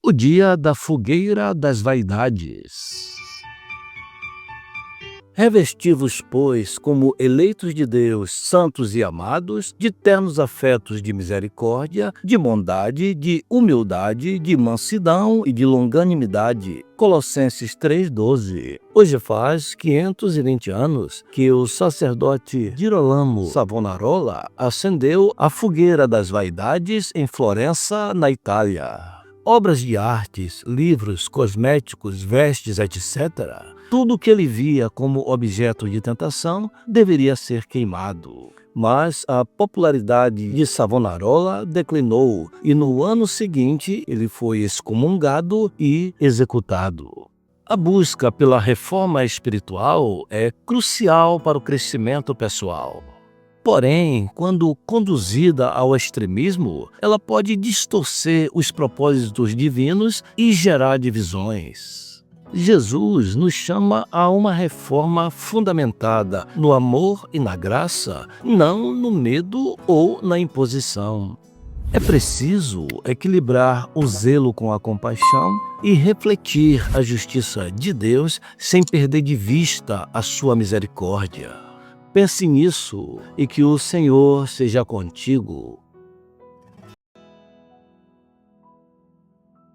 O dia da fogueira das vaidades. Revesti-vos, pois, como eleitos de Deus, santos e amados, de ternos afetos de misericórdia, de bondade, de humildade, de mansidão e de longanimidade. Colossenses 3,12. Hoje faz 520 anos que o sacerdote Girolamo Savonarola acendeu a fogueira das vaidades em Florença, na Itália. Obras de artes, livros, cosméticos, vestes, etc. Tudo que ele via como objeto de tentação deveria ser queimado. Mas a popularidade de Savonarola declinou e no ano seguinte ele foi excomungado e executado. A busca pela reforma espiritual é crucial para o crescimento pessoal. Porém, quando conduzida ao extremismo, ela pode distorcer os propósitos divinos e gerar divisões. Jesus nos chama a uma reforma fundamentada no amor e na graça, não no medo ou na imposição. É preciso equilibrar o zelo com a compaixão e refletir a justiça de Deus sem perder de vista a sua misericórdia. Pense nisso e que o Senhor seja contigo.